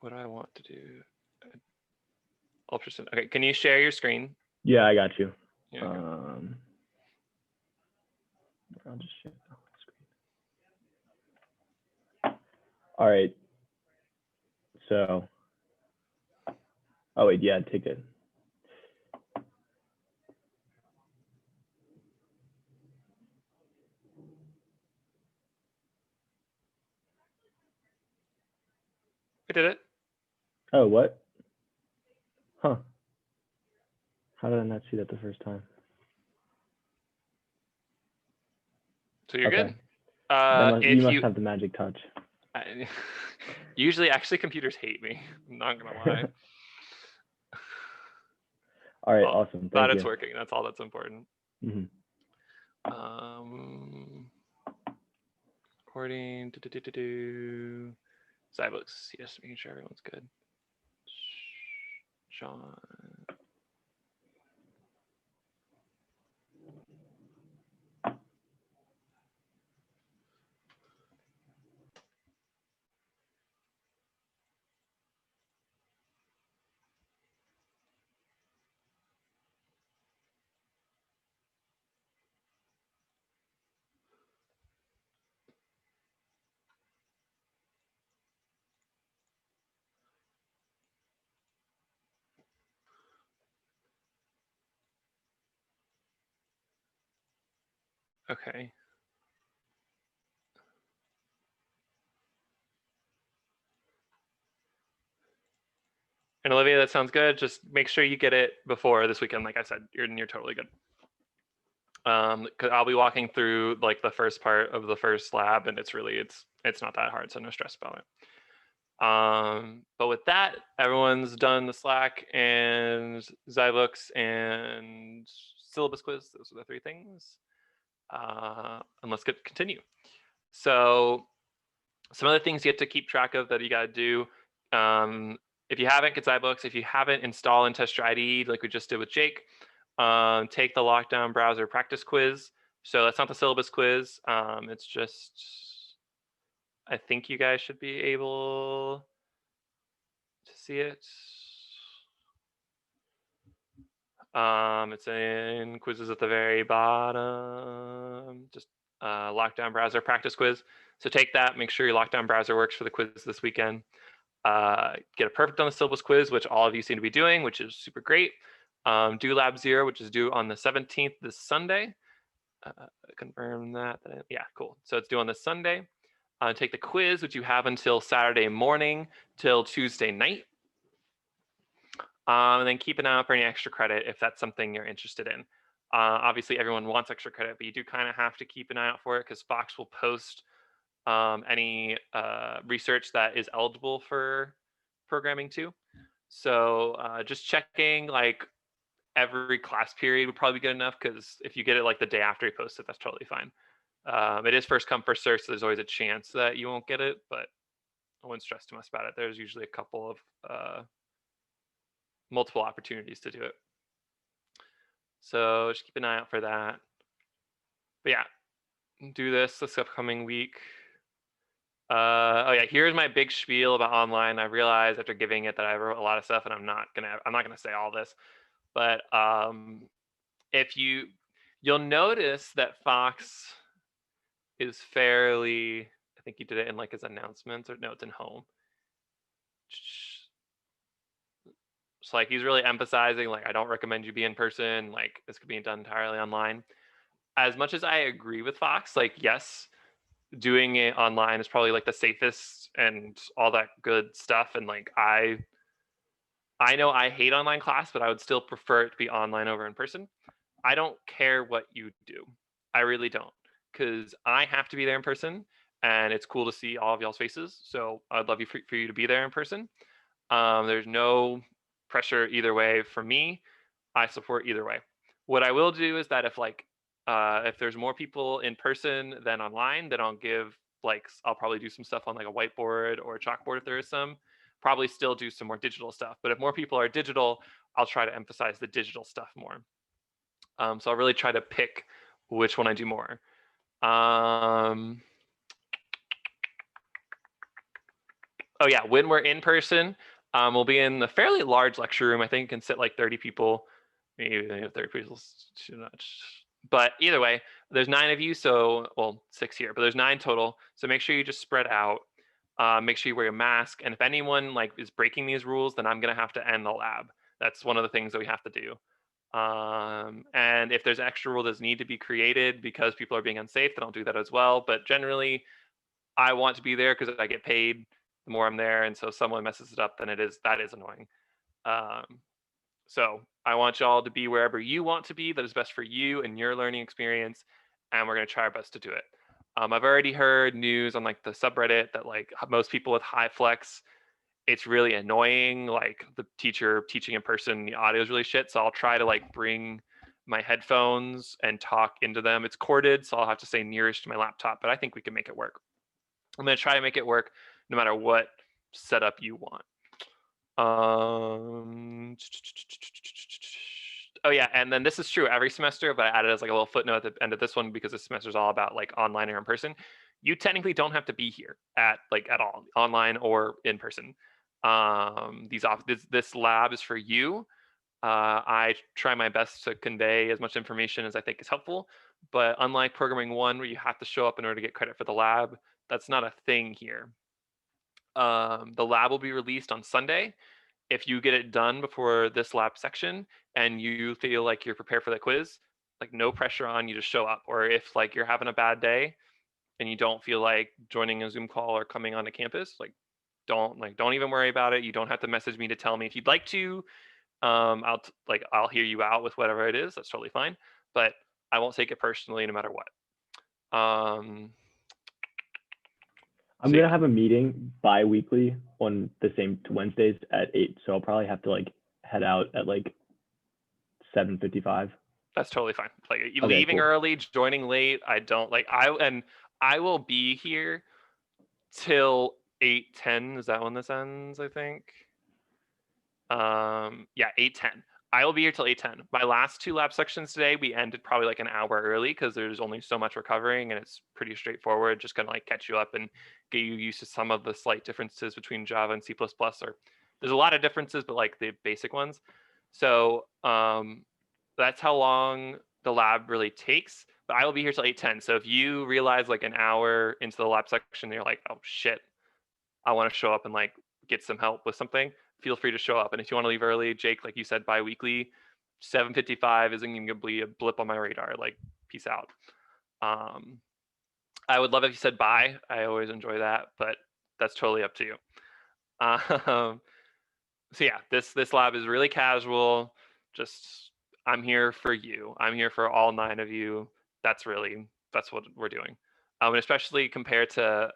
What do I want to do? Ultrasound. Okay, can you share your screen? Yeah, I got you. Yeah, okay. I'll just share the screen. All right. So, oh wait, yeah, take it. I did it. Oh, what? Huh. How did I not see that the first time? So you're Okay. good. You must have the magic touch. Usually, actually, computers hate me. I'm not gonna lie. All right, awesome. Glad Thank you. it's working. That's all that's important. Mm-hmm. Recording. Zybooks. Yes, making sure everyone's good. Sean. Okay. And Olivia, that sounds good. Just make sure you get it before this weekend. Like I said, you're totally good. Cause I'll be walking through like the first part of the first lab, and it's not that hard, so no stress about it. But with that, everyone's done the Slack and Zybooks and syllabus quiz. Those are the three things. And let's continue. So some other things you have to keep track of that you got to do. If you haven't, get Zybooks. If you haven't, install and test your IDE like we just did with Jake. Take the Lockdown Browser practice quiz. So that's not the syllabus quiz. It's just, I think you guys should be able to see it. It's in quizzes at the very bottom. Just Lockdown Browser practice quiz. So take that, make sure your Lockdown Browser works for the quiz this weekend. Get a perfect on the syllabus quiz, which all of you seem to be doing, which is super great. Do Lab 0, which is due on the 17th, this Sunday. Confirm that. Yeah, cool. So it's due on this Sunday. Take the quiz, which you have until Saturday morning till Tuesday night. And then keep an eye out for any extra credit if that's something you're interested in. Obviously, everyone wants extra credit, but you do kind of have to keep an eye out for it because Fox will post any research that is eligible for programming too. So just checking like every class period would probably be good enough, because if you get it like the day after you post it, that's totally fine. It is first come, first serve, so there's always a chance that you won't get it, but I wouldn't stress too much about it. There's usually a couple of multiple opportunities to do it. So just keep an eye out for that. But yeah, do this upcoming week. Oh yeah, here's my big spiel about online. I realized after giving it that I wrote a lot of stuff, and I'm not gonna say all this, but if you'll notice that Fox is fairly, I think he did it in like his announcements, or no, it's in home. So like he's really emphasizing like, I don't recommend you be in person, like this could be done entirely online. As much as I agree with Fox, like yes, doing it online is probably like the safest and all that good stuff, and like I know I hate online class, but I would still prefer it to be online over in person. I don't care what you do. I really don't, because I have to be there in person, and it's cool to see all of y'all's faces. So I'd love for you to be there in person. There's no pressure either way for me. I support either way. What I will do is that if there's more people in person than online, then I'll probably do some stuff on like a whiteboard or a chalkboard if there is some. Probably still do some more digital stuff. But if more people are digital, I'll try to emphasize the digital stuff more. So I'll really try to pick which one I do more. Oh yeah, when we're in person, we'll be in a fairly large lecture room. I think it can sit like 30 people. Maybe 30 people is too much. But either way, there's 9 of you, so well, 6 here, but there's 9 total. So make sure you just spread out. Make sure you wear a mask, and if anyone like is breaking these rules, then I'm gonna have to end the lab. That's one of the things that we have to do. And if there's extra rule that need to be created because people are being unsafe, then I'll do that as well. But generally, I want to be there because I get paid the more I'm there, and so if someone messes it up, then that is annoying. Um, so I want y'all to be wherever you want to be that is best for you and your learning experience, and we're gonna try our best to do it. I've already heard news on like the subreddit that like most people with HyFlex, it's really annoying. Like the teacher teaching in person, the audio is really shit. So I'll try to like bring my headphones and talk into them. It's corded, so I'll have to stay nearest to my laptop, but I think we can make it work. I'm gonna try to make it work no matter what setup you want. Oh yeah, and then this is true every semester, but I added as like a little footnote at the end of this one because this semester is all about like online or in person. You technically don't have to be here at all, online or in person. This lab is for you. I try my best to convey as much information as I think is helpful, but unlike programming one, where you have to show up in order to get credit for the lab, that's not a thing here. The lab will be released on Sunday. If you get it done before this lab section and you feel like you're prepared for the quiz, like no pressure on you to show up. Or if like you're having a bad day and you don't feel like joining a Zoom call or coming onto campus, don't even worry about it. You don't have to message me to tell me. If you'd like to, I'll hear you out with whatever it is. That's totally fine. But I won't take it personally no matter what. I'm So gonna yeah, have a meeting bi-weekly on the same Wednesdays at 8, so I'll probably have to like head out at like 7:55. that's totally fine. Like Okay, leaving cool. early, joining late, I don't like I will be here till 8:10. Is that when this ends, I think? Yeah, 8:10. I will be here till 8:10. My last 2 lab sections today, we ended probably like an hour early because there's only so much recovering and it's pretty straightforward. Just gonna like catch you up and get you used to some of the slight differences between Java and C++. Or there's a lot of differences, but like the basic ones. So that's how long the lab really takes. But I will be here till 8:10. So if you realize like an hour into the lab section, you're like, oh shit, I want to show up and like get some help with something, feel free to show up. And if you want to leave early, Jake, like you said, bi-weekly, 7:55 isn't going to be a blip on my radar. Like, peace out. Um, I would love if you said bye. I always enjoy that, but that's totally up to you. So yeah, this lab is really casual. Just I'm here for you. I'm here for all 9 of you. That's what we're doing. And especially compared to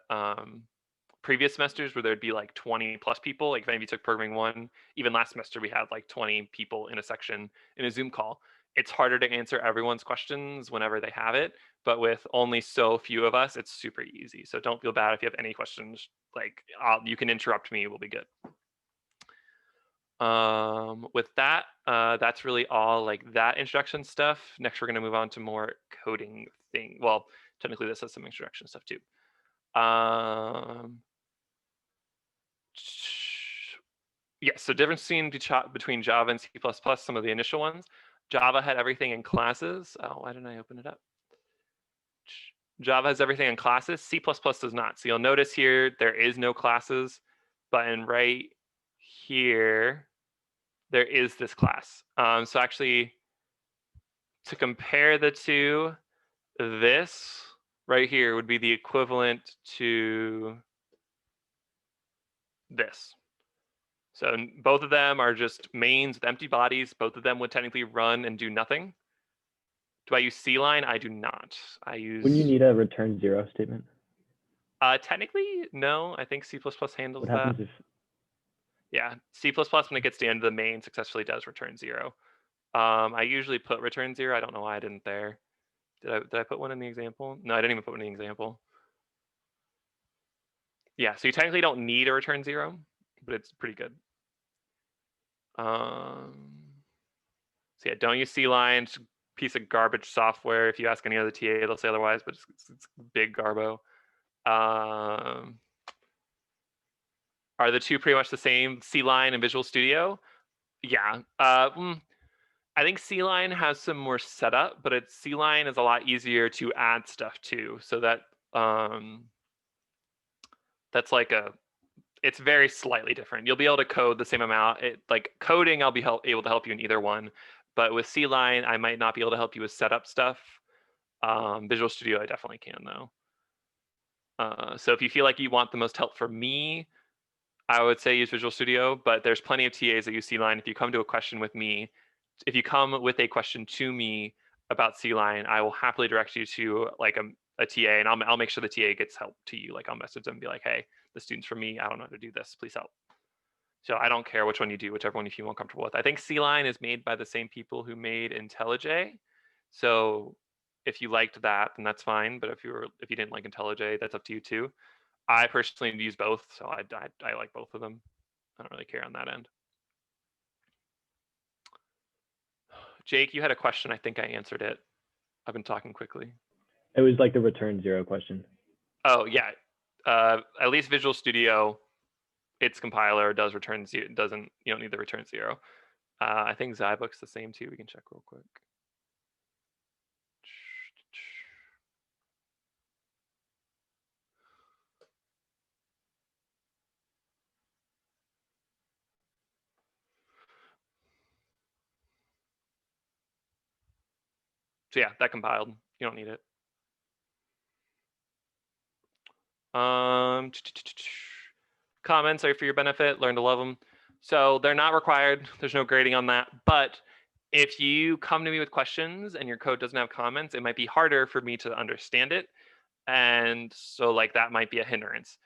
previous semesters where there'd be like 20 plus people. Like if any of you took programming one, even last semester we had like 20 people in a section in a Zoom call. It's harder to answer everyone's questions whenever they have it, but with only so few of us, it's super easy. So don't feel bad if you have any questions. Like you can interrupt me. We'll be good. With that, that's really all like that introduction stuff. Next, we're going to move on to more coding thing. Well, technically this has some introduction stuff too. Yes, so difference between Java and C++, some of the initial ones. Java had everything in classes. Oh, why didn't I open it up? Java has everything in classes. C++ does not. So you'll notice here, there is no classes, but in right here, there is this class. So actually, to compare the two, this right here would be the equivalent to this. So both of them are just mains with empty bodies. Both of them would technically run and do nothing. Do I use C-line? I do not. I When you use need a return 0 statement, technically no. I think C++ handles what that. happens if Yeah, C++ when it gets to the end of the main successfully does return 0. I usually put return 0. I don't know why I didn't there. Did I put one in the example? No, I didn't even put one in the example. Yeah, so you technically don't need a return 0, but it's pretty good. So yeah, don't use C-line. It's a piece of garbage software. If you ask any other TA, they'll say otherwise, but it's big garbo. Are the two pretty much the same, C-Line and Visual Studio? Yeah. I think C-Line has some more setup, but C-Line is a lot easier to add stuff to. So um, that's like it's very slightly different. You'll be able to code the same amount. Like coding, I'll be able to help you in either one. But with C-Line, I might not be able to help you with setup stuff. Visual Studio, I definitely can though. So if you feel like you want the most help from me, I would say use Visual Studio, but there's plenty of TAs that use C-Line. If you come to a question with me, if you come with a question to me about C-Line, I will happily direct you to like a TA, and I'll make sure the TA gets help to you. Like I'll message them and be like, hey, the student's from me. I don't know how to do this. Please help. So I don't care which one you do, whichever one you feel more comfortable with. I think C-Line is made by the same people who made IntelliJ. So if you liked that, then that's fine. But if you didn't like IntelliJ, that's up to you too. I personally use both, so I like both of them. I don't really care on that end. Jake, you had a question. I think I answered it. I've been talking quickly. It was like the return 0 question. Oh yeah, at least Visual Studio, its compiler does return 0. Doesn't, you don't need the return 0. I think Zybook's the same too. We can check real quick. So yeah, that compiled. You don't need it. Comments are for your benefit. Learn to love them. So they're not required. There's no grading on that. But if you come to me with questions and your code doesn't have comments, it might be harder for me to understand it. And so like that might be a hindrance.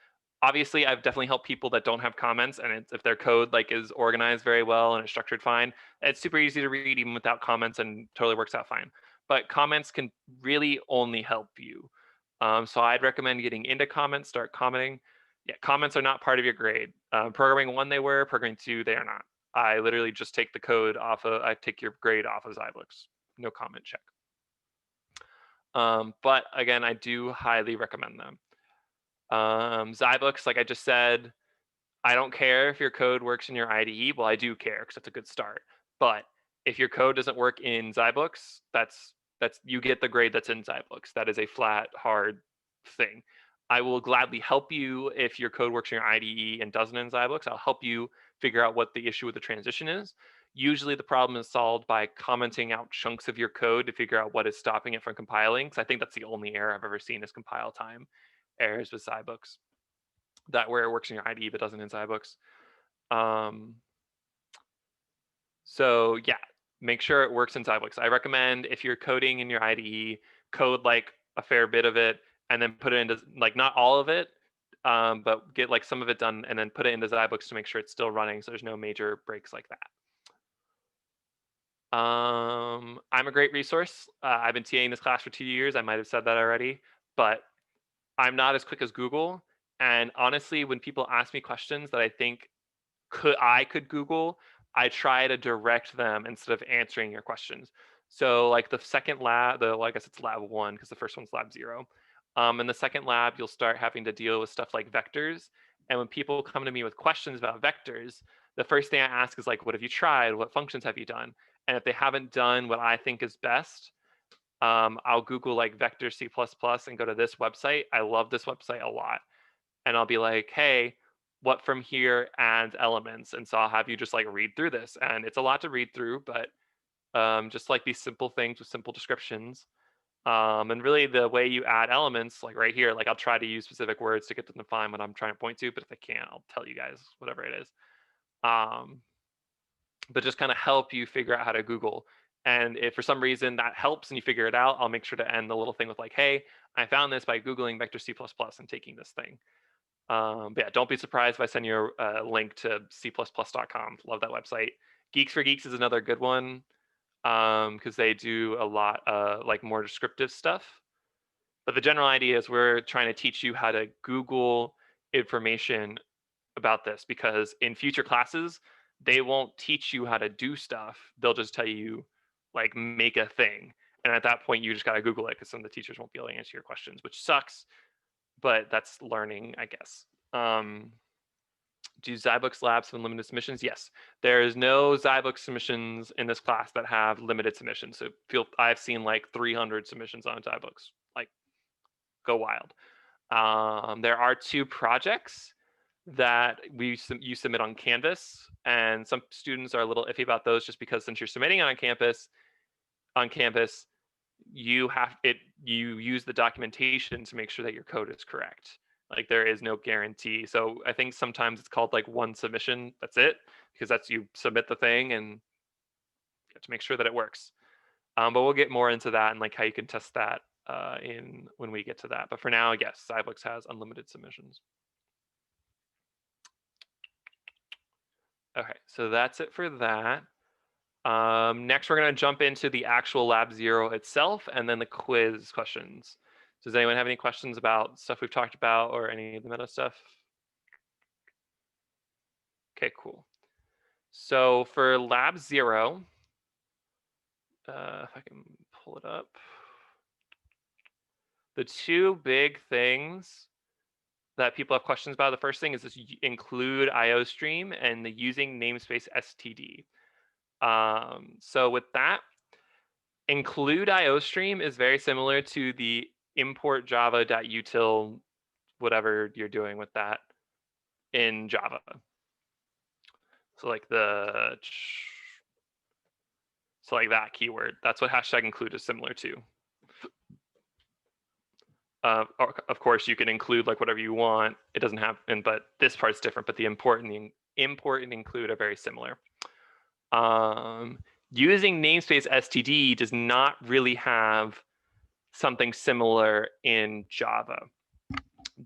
Obviously, I've definitely helped people that don't have comments, and if their code like is organized very well and it's structured fine, it's super easy to read even without comments and totally works out fine. But comments can really only help you. So I'd recommend getting into comments, start commenting. Yeah, comments are not part of your grade. Programming 1 they were, programming 2 they are not. I literally just take the code off of, I take your grade off of Zybooks. No comment check. But again, I do highly recommend them. Zybooks, like I just said, I don't care if your code works in your IDE. Well, I do care because that's a good start. But if your code doesn't work in Zybooks, that's you get the grade that's in Zybooks. That is a flat, hard thing. I will gladly help you if your code works in your IDE and doesn't in Zybooks. I'll help you figure out what the issue with the transition is. Usually the problem is solved by commenting out chunks of your code to figure out what is stopping it from compiling. Because I think that's the only error I've ever seen is compile time errors with Zybooks. That where it works in your IDE but doesn't in Zybooks. So yeah, make sure it works in Zybooks. I recommend if you're coding in your IDE, code like a fair bit of it and then put it into, like not all of it, but get like some of it done and then put it into Zybooks to make sure it's still running so there's no major breaks like that. I'm a great resource. I've been TAing this class for 2 years. I might have said that already, but I'm not as quick as Google. And honestly, when people ask me questions that I think I could Google, I try to direct them instead of answering your questions. So like the second lab, I guess it's lab 1 because the first one's lab 0. In the second lab, you'll start having to deal with stuff like vectors. And when people come to me with questions about vectors, the first thing I ask is like, what have you tried? What functions have you done? And if they haven't done what I think is best, I'll Google like vector C++ and go to this website. I love this website a lot. And I'll be like, hey, what from here adds elements? And so I'll have you just like read through this. And it's a lot to read through, but just like these simple things with simple descriptions. And really the way you add elements, like right here, like I'll try to use specific words to get them to define what I'm trying to point to, but if I can't, I'll tell you guys whatever it is. But just kind of help you figure out how to Google. And if for some reason that helps and you figure it out, I'll make sure to end the little thing with like, hey, I found this by Googling vector C++ and taking this thing. But yeah, don't be surprised if I send you a link to cplus.com. Love that website. Geeks for Geeks is another good one because they do a lot like more descriptive stuff. But the general idea is we're trying to teach you how to Google information about this because in future classes, they won't teach you how to do stuff. They'll just tell you like make a thing. And at that point, you just got to Google it because some of the teachers won't be able to answer your questions, which sucks. But that's learning, I guess. Do zyBooks labs have unlimited submissions? Yes. There is no zyBooks submissions in this class that have limited submissions. So I've seen like 300 submissions on zyBooks. Like, go wild. There are 2 projects that you submit on Canvas, and some students are a little iffy about those just because since you're submitting it on Canvas, you use the documentation to make sure that your code is correct. Like there is no guarantee. So I think sometimes it's called like one submission. That's it, because that's you submit the thing and you have to make sure that it works. But we'll get more into that and like how you can test that in when we get to that. But for now, yes, zyBooks has unlimited submissions. Okay, so that's it for that. Next, we're going to jump into the actual Lab 0 itself and then the quiz questions. Does anyone have any questions about stuff we've talked about or any of the meta stuff? Okay, cool. So for Lab 0, if I can pull it up, the 2 big things that people have questions about, the first thing is this include IOStream and the using namespace STD. So with that, include IOStream is very similar to the import java.util, whatever you're doing with that in Java. So like that keyword, that's what hashtag include is similar to. Of course, you can include like whatever you want. It doesn't have, but this part's different. But the import and include are very similar. Using namespace STD does not really have something similar in Java.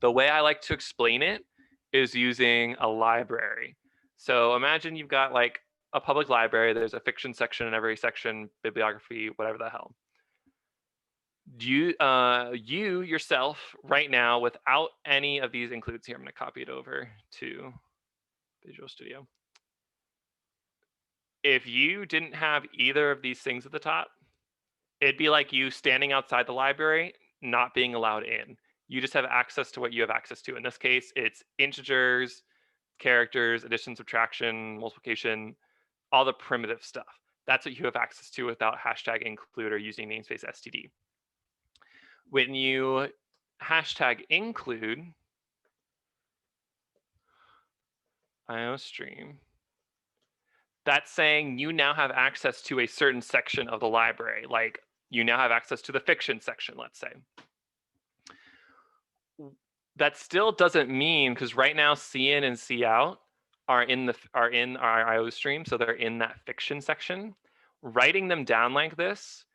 The way I like to explain it is using a library. So imagine you've got like a public library. There's a fiction section in every section, bibliography, whatever the hell. You yourself right now, without any of these includes here, I'm going to copy it over to Visual Studio. If you didn't have either of these things at the top, it'd be like you standing outside the library, not being allowed in. You just have access to what you have access to. In this case, it's integers, characters, addition, subtraction, multiplication, all the primitive stuff. That's what you have access to without hashtag include or using namespace STD. When you hashtag include IOStream, that's saying you now have access to a certain section of the library. Like you now have access to the fiction section, let's say. That still doesn't mean, because right now C in and C out are in our IOStream, so they're in that fiction section. Writing them down like this,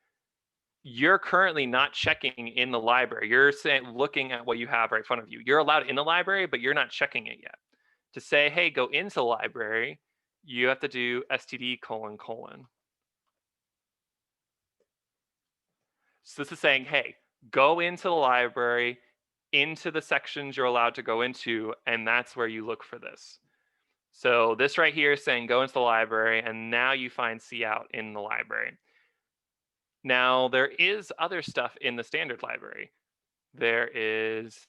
you're currently not checking in the library. You're looking at what you have right in front of you. You're allowed in the library, but you're not checking it yet. To say, hey, go into the library, you have to do std : So this is saying, hey, go into the library, into the sections you're allowed to go into, and that's where you look for this. So this right here is saying go into the library, and now you find C out in the library. Now there is other stuff in the standard library. There is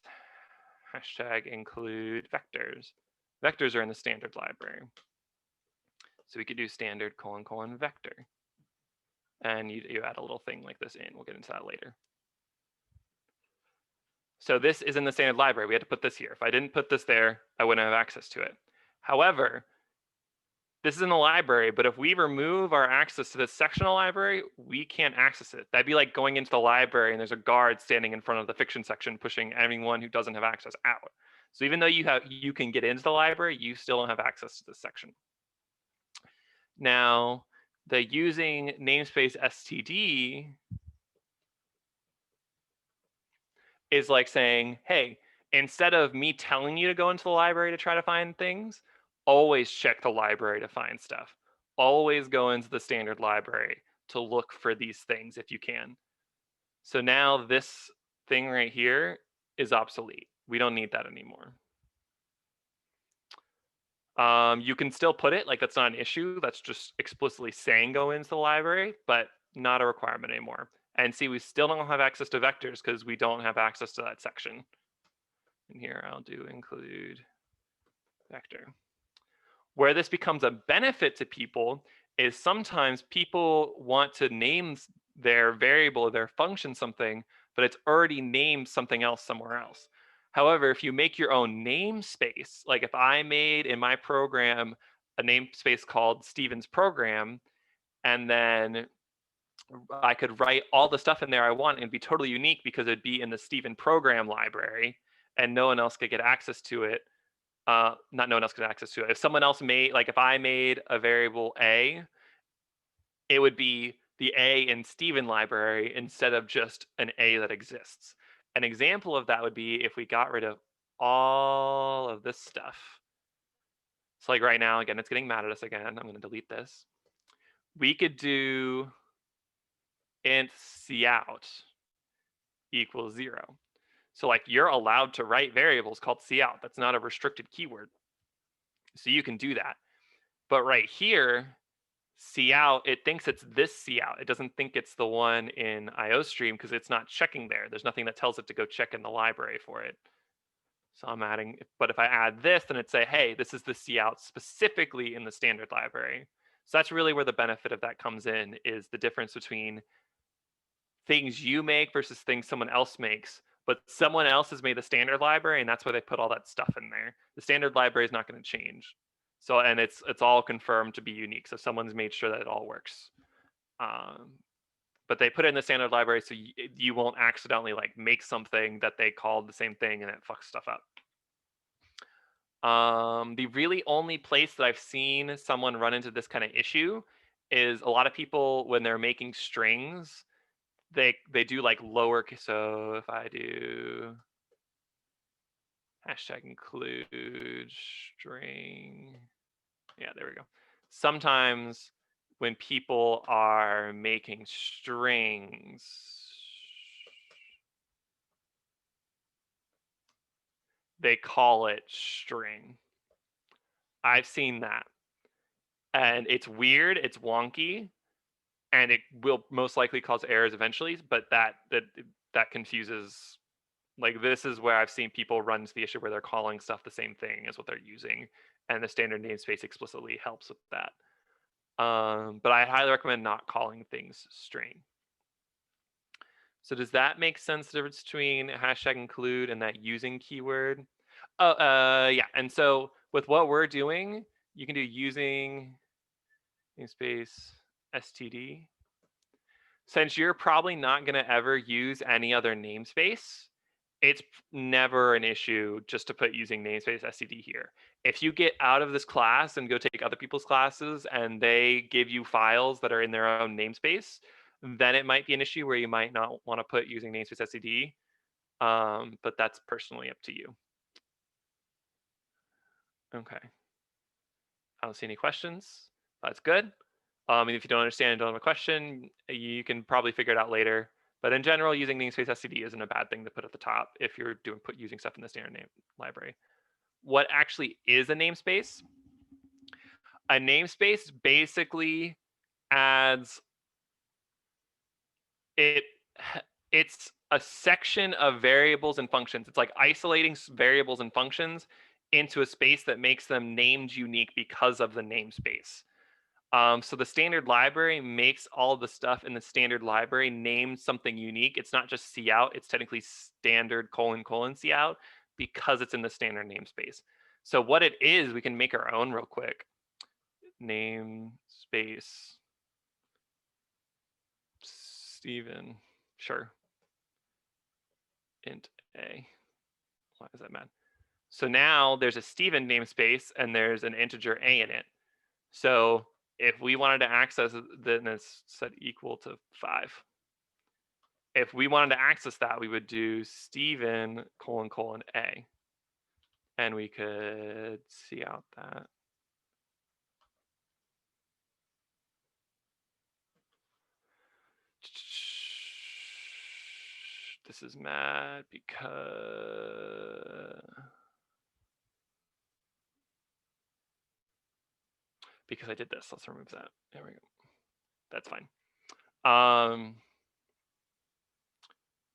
hashtag include vectors. Vectors are in the standard library. So we could do standard : vector. And you add a little thing like this in. We'll get into that later. So this is in the standard library. We had to put this here. If I didn't put this there, I wouldn't have access to it. However, this is in the library, but if we remove our access to this sectional library, we can't access it. That'd be like going into the library and there's a guard standing in front of the fiction section pushing anyone who doesn't have access out. So even though you can get into the library, you still don't have access to this section. Now, the using namespace STD is like saying, hey, instead of me telling you to go into the library to try to find things, always check the library to find stuff. Always go into the standard library to look for these things if you can. So now this thing right here is obsolete. We don't need that anymore. You can still put it, like that's not an issue. That's just explicitly saying go into the library, but not a requirement anymore. And see, we still don't have access to vectors because we don't have access to that section. And here I'll do include vector. Where this becomes a benefit to people is sometimes people want to name their variable, their function something, but it's already named something else somewhere else. However, if you make your own namespace, like if I made in my program a namespace called Steven's program, and then I could write all the stuff in there I want and be totally unique because it'd be in the Steven program library and no one else could get access to it. Not no one else could get access to it. If someone else made, like if I made a variable A, it would be the A in Steven library instead of just an A that exists. An example of that would be if we got rid of all of this stuff. So like right now, again, it's getting mad at us again. I'm going to delete this. We could do int cout equals 0. So like you're allowed to write variables called cout. That's not a restricted keyword. So you can do that. But right here, cout, it thinks it's this cout. It doesn't think it's the one in IOStream because it's not checking there. There's nothing that tells it to go check in the library for it. So I'm adding, but if I add this, then it'd say, hey, this is the cout specifically in the standard library. So that's really where the benefit of that comes in, is the difference between things you make versus things someone else makes. But someone else has made the standard library, and that's why they put all that stuff in there. The standard library is not going to change. So, and it's all confirmed to be unique. So someone's made sure that it all works. But they put it in the standard library so you won't accidentally like make something that they called the same thing and it fucks stuff up. The really only place that I've seen someone run into this kind of issue is a lot of people when they're making strings, they do like lowercase. So if I do hashtag include string, yeah, there we go. Sometimes when people are making strings, they call it string. I've seen that. And it's weird, it's wonky, and it will most likely cause errors eventually, but that confuses. Like this is where I've seen people run into the issue where they're calling stuff the same thing as what they're using, and the standard namespace explicitly helps with that. But I highly recommend not calling things string. So does that make sense, the difference between hashtag include and that using keyword? Oh, yeah. And so with what we're doing, you can do using namespace std. Since you're probably not going to ever use any other namespace, it's never an issue just to put using namespace std here. If you get out of this class and go take other people's classes and they give you files that are in their own namespace, then it might be an issue where you might not want to put using namespace std, but that's personally up to you. Okay. I don't see any questions. That's good. And if you don't understand, don't have a question, you can probably figure it out later. But in general, using namespace std isn't a bad thing to put at the top if you're using stuff in the standard name library. What actually is a namespace? A namespace basically adds it's a section of variables and functions. It's like isolating variables and functions into a space that makes them named unique because of the namespace. So the standard library makes all the stuff in the standard library name something unique. It's not just cout, it's technically standard : cout because it's in the standard namespace. So what it is, we can make our own real quick. Namespace Steven, sure. Int A. Why is that mad? So now there's a Steven namespace and there's an integer A in it. So if we wanted to access it, then it's set equal to 5. If we wanted to access that, we would do Steven : A. And we could cout that. This is mad because I did this. Let's remove that. There we go. That's fine.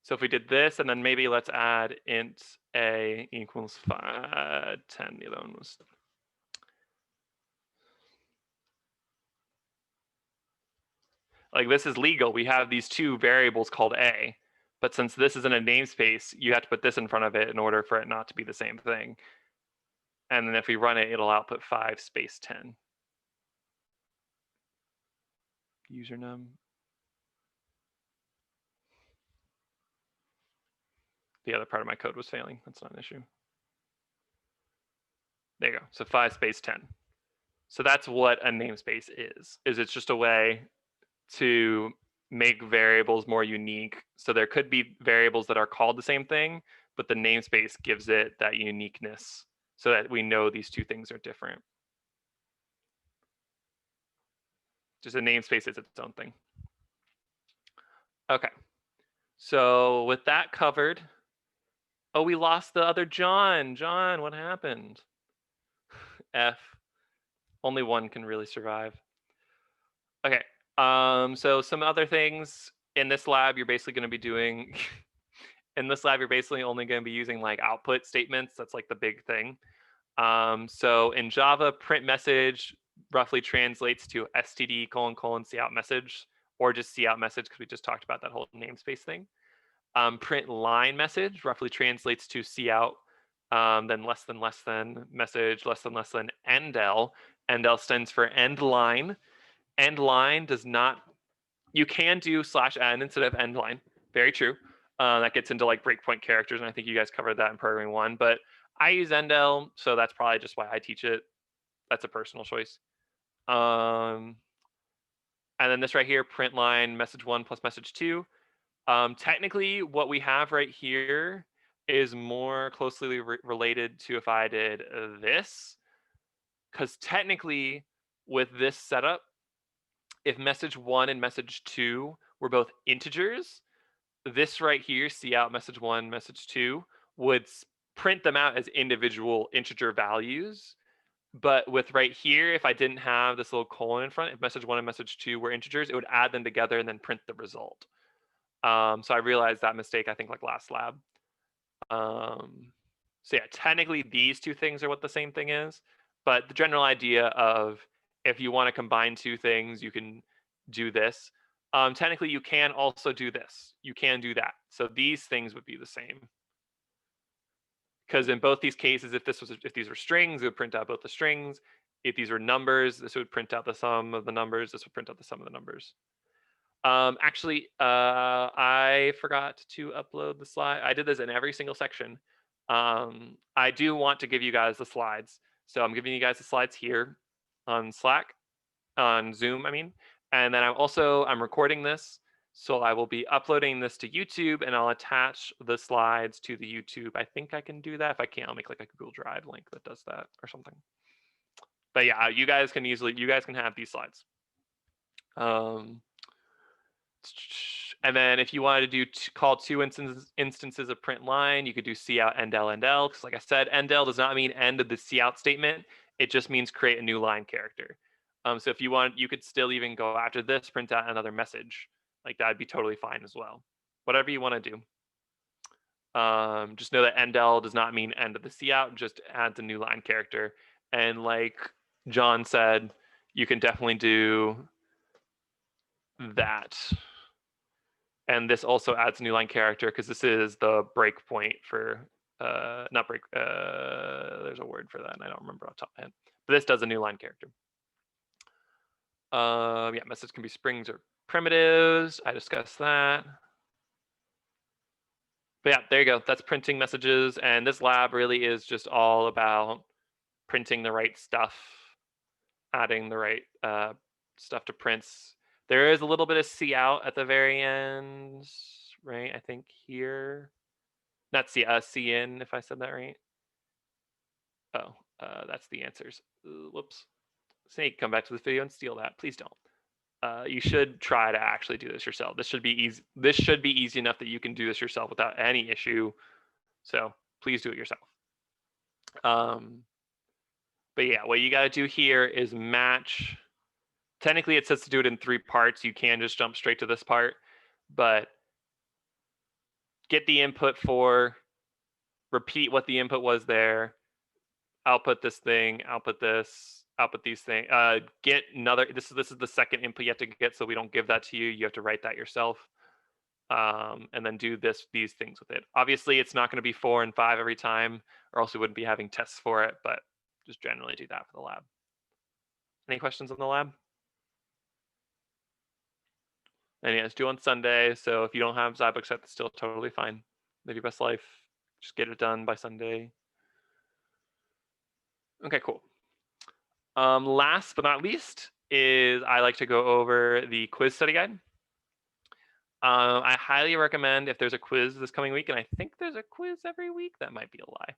So if we did this, and then maybe let's add int a equals 5, 10. The other one was Like this is legal. We have these two variables called A, but since this isn't a namespace, you have to put this in front of it in order for it not to be the same thing. And then if we run it, it'll output 5 space 10. Usernum. The other part of my code was failing. That's not an issue. There you go. So 5 space 10. So that's what a namespace is it's just a way to make variables more unique. So there could be variables that are called the same thing, but the namespace gives it that uniqueness so that we know these two things are different. Just a namespace is its own thing. Okay. So with that covered, oh, we lost the other John. John, what happened? F. Only one can really survive. Okay. So some other things in this lab, you're basically going to be doing. In this lab, you're basically only going to be using like output statements. That's like the big thing. So in Java, print message roughly translates to std : cout message, or just cout message because we just talked about that whole namespace thing. Print line message roughly translates to cout, then less than message, less than endl. Endl stands for end line. End line does not, you can do /n instead of end line. Very true. That gets into like breakpoint characters, and I think you guys covered that in programming 1, but I use endl, so that's probably just why I teach it. That's a personal choice. And then this right here, print line message 1 plus message 2. Technically, what we have right here is more closely related to if I did this, because technically with this setup, if message 1 and message 2 were both integers, this right here, cout message 1, message 2, would print them out as individual integer values. But with right here, if I didn't have this little colon in front, if message 1 and message 2 were integers, it would add them together and then print the result. So I realized that mistake, I think, like last lab. So yeah, technically these two things are what the same thing is, but the general idea of if you want to combine two things, you can do this. Technically, you can also do this. You can do that. So these things would be the same. Because in both these cases, if these were strings, it would print out both the strings. If these were numbers, this would print out the sum of the numbers. This would print out the sum of the numbers. Actually, I forgot to upload the slide. I did this in every single section. I do want to give you guys the slides. So I'm giving you guys the slides here on Slack, on Zoom, I mean. And then I'm recording this. So I will be uploading this to YouTube, and I'll attach the slides to the YouTube. I think I can do that. If I can't, I'll make like a Google Drive link that does that or something. But yeah, you guys can have these slides. And then if you wanted to call two instances of print line, you could do cout endl endl, because like I said, endl does not mean end of the cout statement. It just means create a new line character. So if you want, you could still even go after this, print out another message. Like that'd be totally fine as well. Whatever you want to do. Just know that endl does not mean end of the cout, just adds a new line character. And like John said, you can definitely do that. And this also adds a new line character because this is the breakpoint for there's a word for that and I don't remember off the top of my head. But this does a new line character. Yeah, message can be strings or primitives. I discussed that. But yeah, there you go. That's printing messages. And this lab really is just all about printing the right stuff, adding the right stuff to prints. There is a little bit of cout at the very end, right? I think here. Not cin, if I said that right. Oh, that's the answers. Whoops. Snake, come back to this video and steal that. Please don't. You should try to actually do this yourself. This should be easy. This should be easy enough that you can do this yourself without any issue. So please do it yourself. But yeah, what you got to do here is match. Technically, it says to do it in 3 parts. You can just jump straight to this part, but get the input for, repeat what the input was there, output this thing, output this, output these things. Get another. This is the second input you have to get, so we don't give that to you. You have to write that yourself, and then do these things with it. Obviously, it's not going to be 4 and 5 every time, or else we wouldn't be having tests for it. But just generally do that for the lab. Any questions on the lab? And yeah, it's due on Sunday, so if you don't have Zybook set, that's still totally fine. Live your best life. Just get it done by Sunday. Okay, cool. Last but not least is I like to go over the quiz study guide. I highly recommend if there's a quiz this coming week, and I think there's a quiz every week. That might be a lie.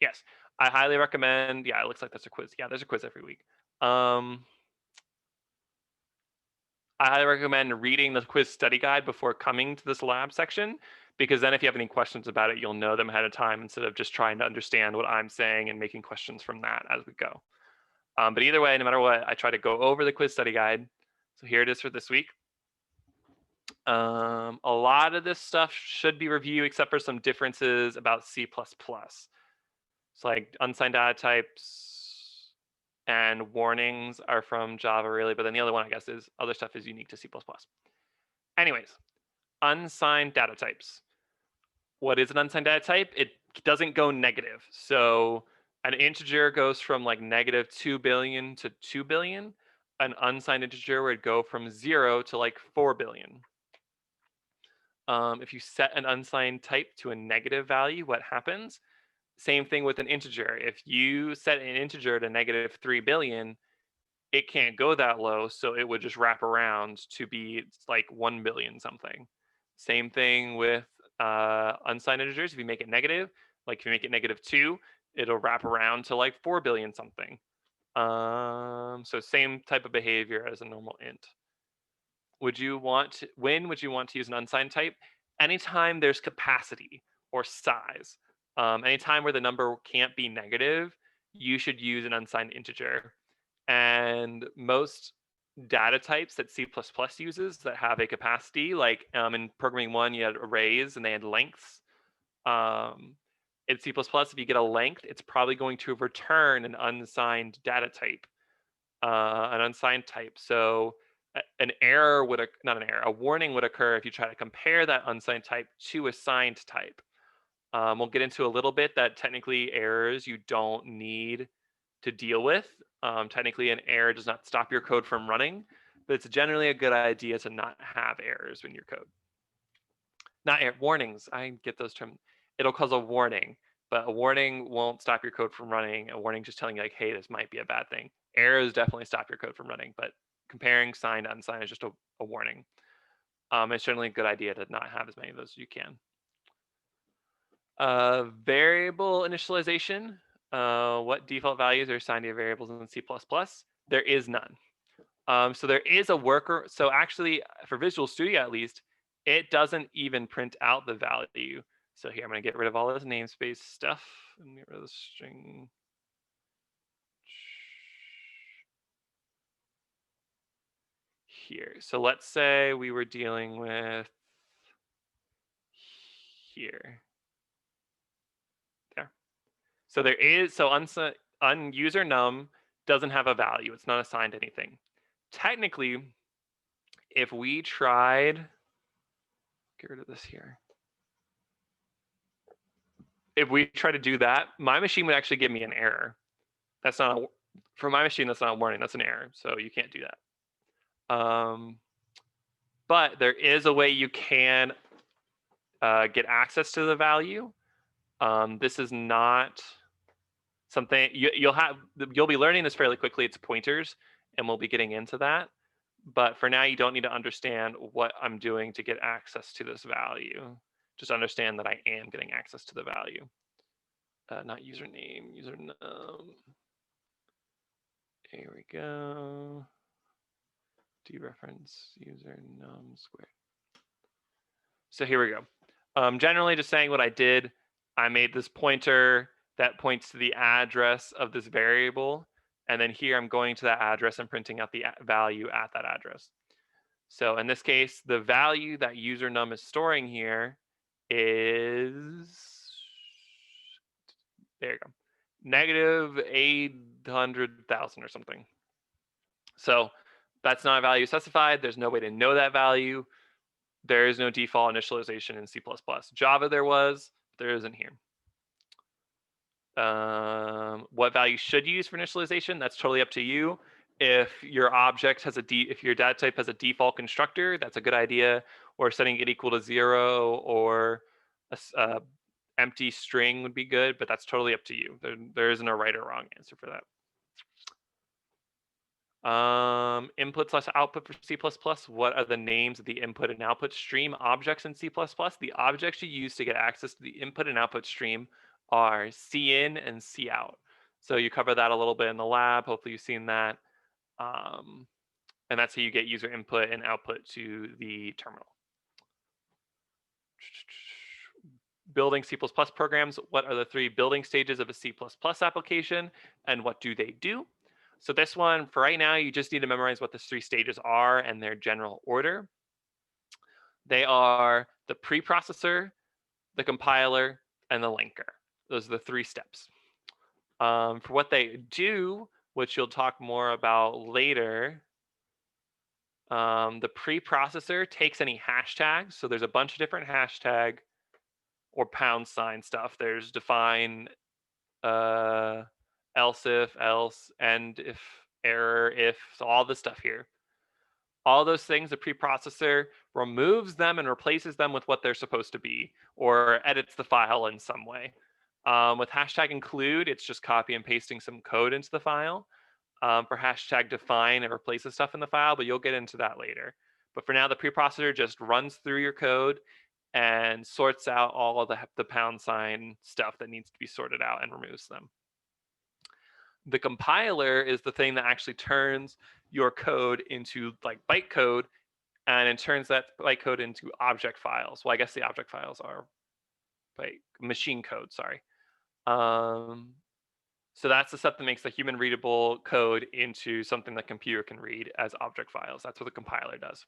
Yes, I highly recommend. Yeah, it looks like there's a quiz. Yeah, there's a quiz every week. I highly recommend reading the quiz study guide before coming to this lab section, because then if you have any questions about it, you'll know them ahead of time instead of just trying to understand what I'm saying and making questions from that as we go. But either way, no matter what, I try to go over the quiz study guide. So here it is for this week. A lot of this stuff should be reviewed except for some differences about C++. It's like unsigned data types and warnings are from Java really, but then the other one I guess is other stuff is unique to C++. Anyways, unsigned data types. What is an unsigned data type? It doesn't go negative. So an integer goes from like -2 billion to 2 billion. An unsigned integer would go from 0 to like 4 billion. If you set an unsigned type to a negative value, what happens? Same thing with an integer. If you set an integer to -3 billion, it can't go that low, so it would just wrap around to be like 1 billion something. Same thing with unsigned integers. If you make it negative, like if you make it -2, it'll wrap around to like 4 billion something. So same type of behavior as a normal int. When would you want to use an unsigned type? Anytime there's capacity or size. Anytime where the number can't be negative, you should use an unsigned integer. And most data types that C++ uses that have a capacity, like in programming 1, you had arrays and they had lengths. In C++, if you get a length, it's probably going to return an unsigned data type, an unsigned type. So an error would, not an error, a warning would occur if you try to compare that unsigned type to a signed type. We'll get into a little bit that technically errors you don't need to deal with. Technically, an error does not stop your code from running, but it's generally a good idea to not have errors in your code. Not warnings. I get those terms. It'll cause a warning, but a warning won't stop your code from running. A warning just telling you like, hey, this might be a bad thing. Errors definitely stop your code from running, but comparing signed to unsigned is just a warning. It's generally a good idea to not have as many of those as you can. Variable initialization. What default values are assigned to your variables in C++? There is none. So there is a worker. So actually, for Visual Studio at least, it doesn't even print out the value. So here, I'm going to get rid of all this namespace stuff and get rid of the string. Here. So let's say we were dealing with here. There. So there is, so user num doesn't have a value. It's not assigned anything. Technically, if we tried, get rid of this here. If we try to do that, my machine would actually give me an error. That's not for my machine, that's not a warning, that's an error. So you can't do that. But there is a way you can get access to the value. This is not something you'll be learning this fairly quickly. It's pointers, and we'll be getting into that. But for now, you don't need to understand what I'm doing to get access to this value. Just understand that I am getting access to the value. Not username, usernum. Here we go. Dereference usernum squared. So here we go. Generally, just saying what I did, I made this pointer that points to the address of this variable. And then here I'm going to that address and printing out the value at that address. So in this case, the value that usernum is storing here is, there you go, negative 800,000 or something. So that's not a value specified. There's no way to know that value. There is no default initialization in C++. Java there was, there isn't here. What value should you use for initialization? That's totally up to you. If your object has if your data type has a default constructor, that's a good idea. Or setting it equal to 0 or a empty string would be good, but that's totally up to you. There isn't a right or wrong answer for that. Input/output for C++. What are the names of the input and output stream objects in C++? The objects you use to get access to the input and output stream are cin and cout. So you cover that a little bit in the lab. Hopefully you've seen that. And that's how you get user input and output to the terminal. Building C++ programs. What are the 3 building stages of a C++ application and what do they do? So this one, for right now, you just need to memorize what the 3 stages are and their general order. They are the preprocessor, the compiler, and the linker. Those are the 3 steps. For what they do, which you'll talk more about later, the preprocessor takes any hashtags. So there's a bunch of different hashtag or pound sign stuff. There's define, else if, else, end if, error if, so all this stuff here. All those things, the preprocessor removes them and replaces them with what they're supposed to be, or edits the file in some way. With hashtag include, it's just copy and pasting some code into the file. For hashtag define, it replaces stuff in the file, but you'll get into that later. But for now, the preprocessor just runs through your code and sorts out all of the pound sign stuff that needs to be sorted out and removes them. The compiler is the thing that actually turns your code into like bytecode, and it turns that bytecode into object files. Well, I guess the object files are like machine code, sorry. So that's the stuff that makes the human readable code into something the computer can read as object files. That's what the compiler does.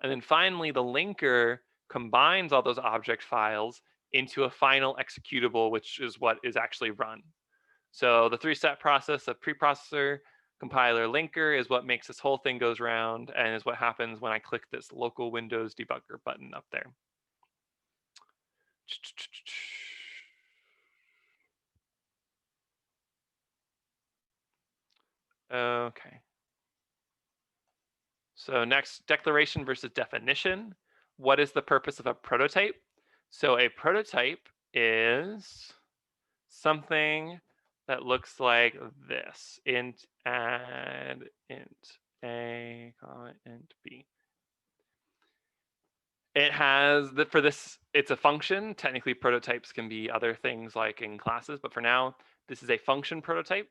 And then finally, the linker combines all those object files into a final executable, which is what is actually run. So the 3-step process of preprocessor, compiler, linker is what makes this whole thing goes around and is what happens when I click this local Windows debugger button up there. Okay. So next, declaration versus definition. What is the purpose of a prototype? So a prototype is something that looks like this: int add int a, int b. It has for this, it's a function. Technically, prototypes can be other things like in classes, but for now, this is a function prototype.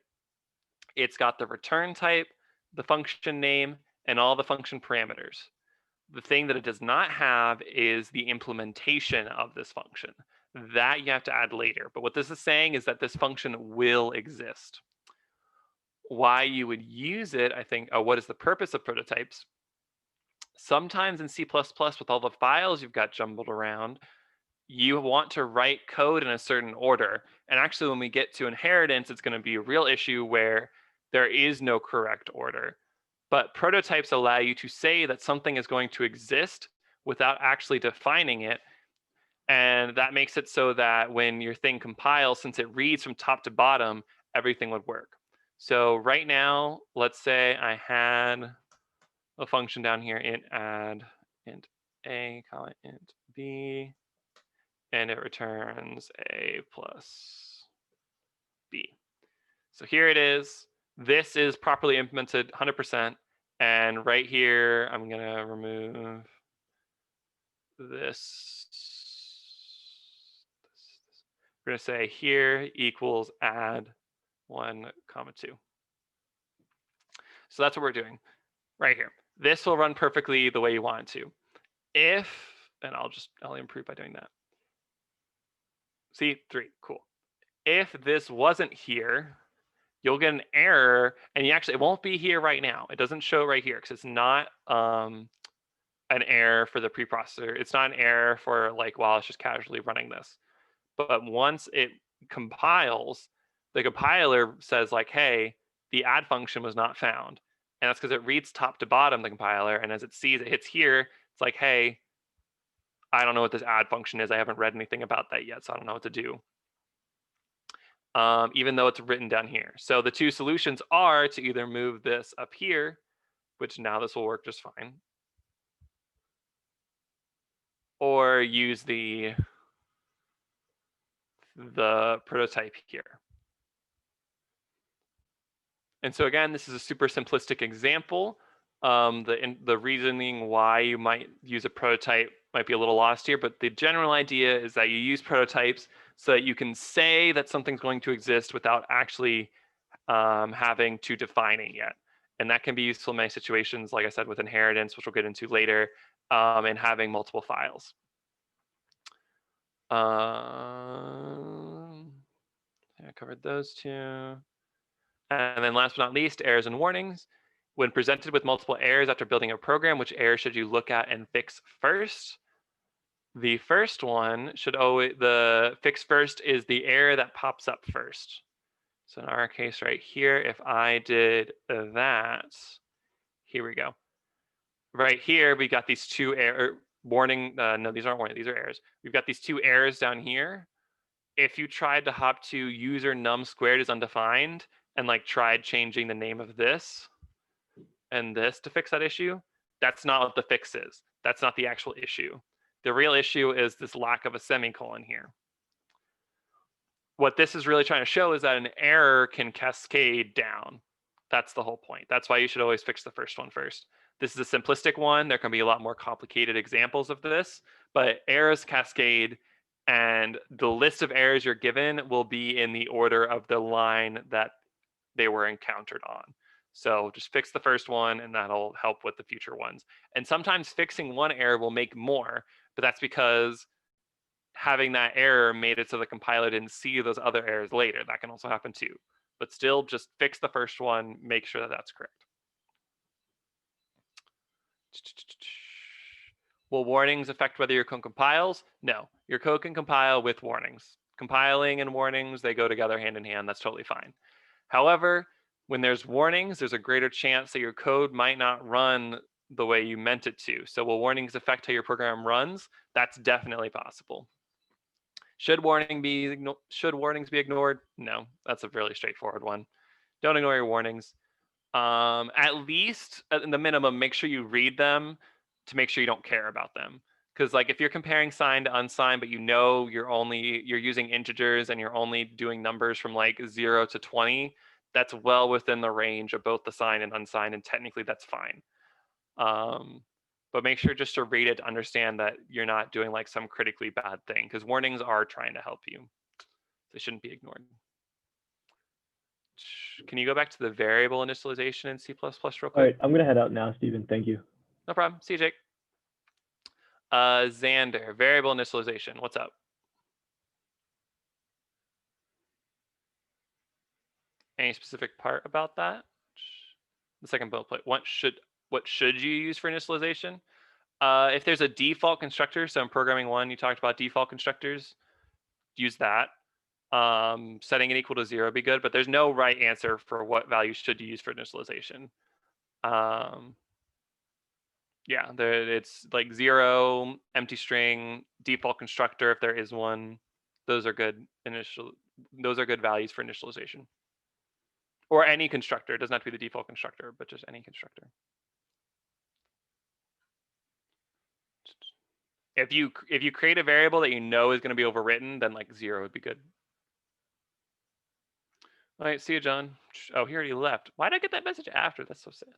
It's got the return type, the function name, and all the function parameters. The thing that it does not have is the implementation of this function. That you have to add later. But what this is saying is that this function will exist. Why you would use it, I think, what is the purpose of prototypes? Sometimes in C++, with all the files you've got jumbled around, you want to write code in a certain order. And actually, when we get to inheritance, it's going to be a real issue where there is no correct order. But prototypes allow you to say that something is going to exist without actually defining it. And that makes it so that when your thing compiles, since it reads from top to bottom, everything would work. So right now, let's say I had a function down here, int add int a, int b, and it returns a plus b. So here it is. This is properly implemented 100%. And right here, I'm going to remove this. We're going to say here equals add 1, 2. So that's what we're doing right here. This will run perfectly the way you want it to. If, and I'll improve by doing that. See, 3, cool. If this wasn't here, you'll get an error, and it won't be here right now. It doesn't show right here because it's not, I an error for the preprocessor. It's not an error for like while it's just casually running this. But once it compiles, the compiler says like, hey, the add function was not found. And that's because it reads top to bottom, the compiler. And as it sees it hits here, it's like, hey, I don't know what this add function is. I haven't read anything about that yet, so I don't know what to do. Even though it's written down here. So the two solutions are to either move this up here, which now this will work just fine, or use the prototype here. And so again, this is a super simplistic example. The reasoning why you might use a prototype might be a little lost here, but the general idea is that you use prototypes so that you can say that something's going to exist without actually having to define it yet. And that can be useful in many situations, like I said, with inheritance, which we'll get into later, and having multiple files. I covered those two. And then last but not least, errors and warnings. When presented with multiple errors after building a program, which error should you look at and fix first? The first one should always, the fix first is the error that pops up first. So in our case right here, if I did that, here we go. Right here, we got these two error warning. No, these aren't warning, these are errors. We've got these two errors down here. If you tried to hop to user num squared is undefined and like tried changing the name of this and this to fix that issue, that's not what the fix is. That's not the actual issue. The real issue is this lack of a semicolon here. What this is really trying to show is that an error can cascade down. That's the whole point. That's why you should always fix the first one first. This is a simplistic one. There can be a lot more complicated examples of this, but errors cascade, and the list of errors you're given will be in the order of the line that they were encountered on. So just fix the first one and that'll help with the future ones. And sometimes fixing one error will make more, but that's because having that error made it so the compiler didn't see those other errors later. That can also happen too. But still, just fix the first one, make sure that that's correct. Will warnings affect whether your code compiles? No, your code can compile with warnings. Compiling and warnings, they go together hand in hand. That's totally fine. However, when there's warnings, there's a greater chance that your code might not run the way you meant it to. So will warnings affect how your program runs? That's definitely possible. Should warnings be ignored? No, that's a really straightforward one. Don't ignore your warnings. At least, in the minimum, make sure you read them to make sure you don't care about them. Because like if you're comparing signed to unsigned, but you know you're using integers and you're only doing numbers from like 0 to 20, that's well within the range of both the signed and unsigned, and technically that's fine. But make sure just to read it to understand that you're not doing like some critically bad thing, because warnings are trying to help you. They shouldn't be ignored. Can you go back to the variable initialization in C++ real quick? All right, I'm going to head out now, Stephen. Thank you. No problem. See you, Jake. Xander, variable initialization. What's up? Any specific part about that? The second bullet point. What should you use for initialization? If there's a default constructor, so in programming 1, you talked about default constructors, use that. Setting it equal to 0 would be good, but there's no right answer for what value should you use for initialization. Yeah, it's like 0, empty string, default constructor if there is one. Those are good values for initialization. Or any constructor. It doesn't have to be the default constructor, but just any constructor. If you create a variable that you know is going to be overwritten, then like 0 would be good. All right, see you, John. Oh, he already left. Why did I get that message after? That's so sad.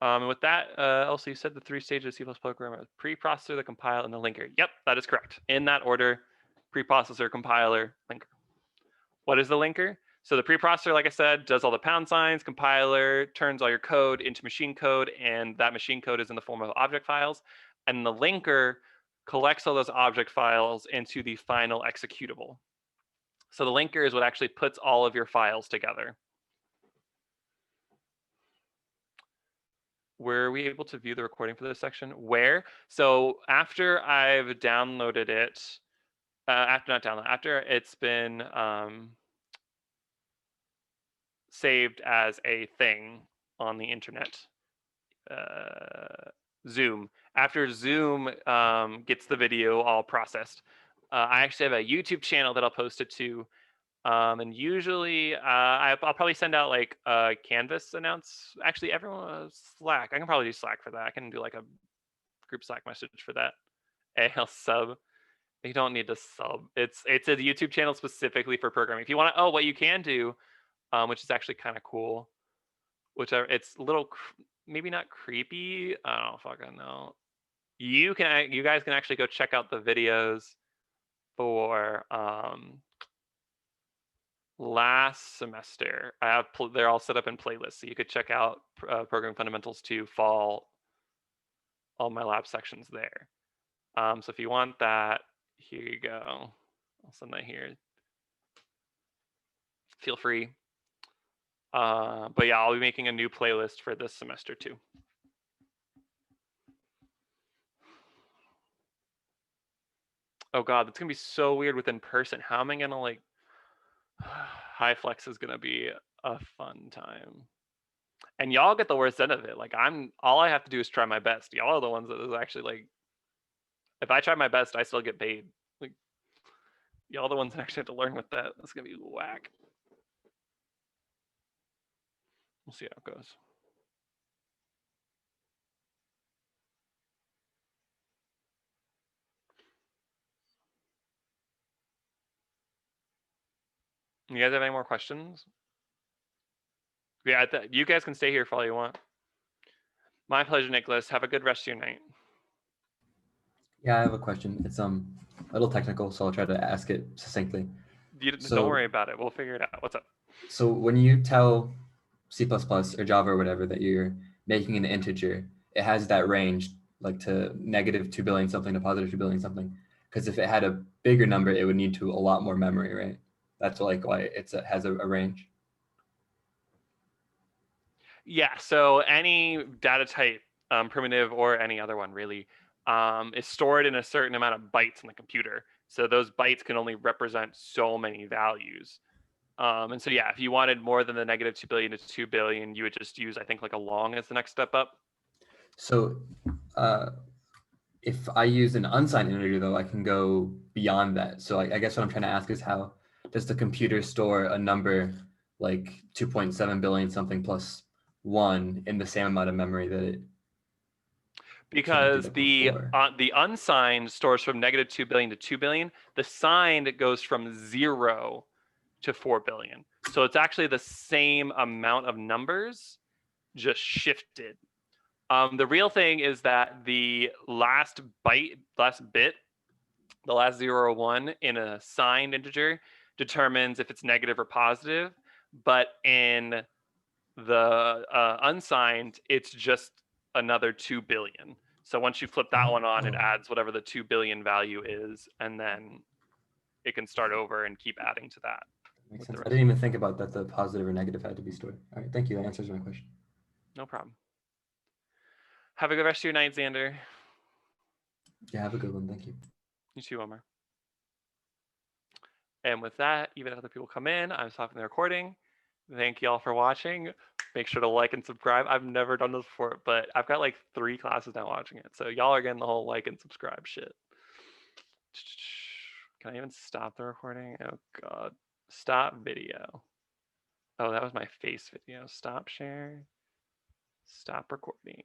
And with that, also you said the 3 stages of C++ programming: preprocessor, the compile, and the linker. Yep, that is correct. In that order: preprocessor, compiler, linker. What is the linker? So the preprocessor, like I said, does all the pound signs. Compiler turns all your code into machine code, and that machine code is in the form of object files. And the linker collects all those object files into the final executable. So the linker is what actually puts all of your files together. were we able to view the recording for this section? Where? So after I've downloaded it, after it's been saved as a thing on the internet, Zoom. After Zoom gets the video all processed, I actually have a YouTube channel that I'll post it to. And usually I'll probably send out like a Canvas announce. Actually, everyone Slack. I can probably do Slack for that. I can do like a group Slack message for that. AL sub. You don't need to sub. It's a YouTube channel specifically for programming. If you want to, what you can do, which is actually kind of cool. It's a little maybe not creepy. I don't fucking know. You guys can actually go check out the videos for last semester. They're all set up in playlists, so you could check out Programming Fundamentals 2 fall, all my lab sections there. So if you want that, here you go. I'll send that here. Feel free. But yeah, I'll be making a new playlist for this semester too. Oh god, that's gonna be so weird with in person. How am I gonna like HyFlex is gonna be a fun time. And y'all get the worst end of it. Like all I have to do is try my best. Y'all are the ones that is actually like, if I try my best, I still get paid. Like y'all are the ones that actually have to learn with that. That's gonna be whack. We'll see how it goes. You guys have any more questions? Yeah, you guys can stay here for all you want. My pleasure, Nicholas. Have a good rest of your night. Yeah, I have a question. It's a little technical, so I'll try to ask it succinctly. Don't worry about it. We'll figure it out. What's up? So when you tell C++ or Java or whatever that you're making an integer, it has that range, like to -2 billion something to +2 billion something. Because if it had a bigger number, it would need to a lot more memory, right? That's like why it has a range. Yeah, so any data type, primitive or any other one really, is stored in a certain amount of bytes in the computer. So those bytes can only represent so many values. And so yeah, if you wanted more than the -2 billion to 2 billion, you would just use, I think, like a long as the next step up. So if I use an unsigned integer, though, I can go beyond that. So I guess what I'm trying to ask is, how does the computer store a number like 2.7 billion something plus 1 in the same amount of memory that it? Because the unsigned stores from -2 billion to 2 billion. The signed goes from 0 to 4 billion. So it's actually the same amount of numbers, just shifted. The real thing is that the last bit, the last 0 or 1 in a signed integer determines if it's negative or positive. But in the unsigned, it's just another 2 billion. So once you flip that one on, it adds whatever the 2 billion value is, and then it can start over and keep adding to that. Makes sense. I didn't even think about that the positive or negative had to be stored. All right, thank you. That answers my question. No problem. Have a good rest of your night, Xander. Yeah, have a good one. Thank you. You too, Omar. And with that, even if other people come in, I'm stopping the recording. Thank you all for watching. Make sure to like and subscribe. I've never done this before, but I've got like 3 classes now watching it. So y'all are getting the whole like and subscribe shit. Can I even stop the recording? Oh God. Stop video. Oh, that was my face video. Stop share. Stop recording.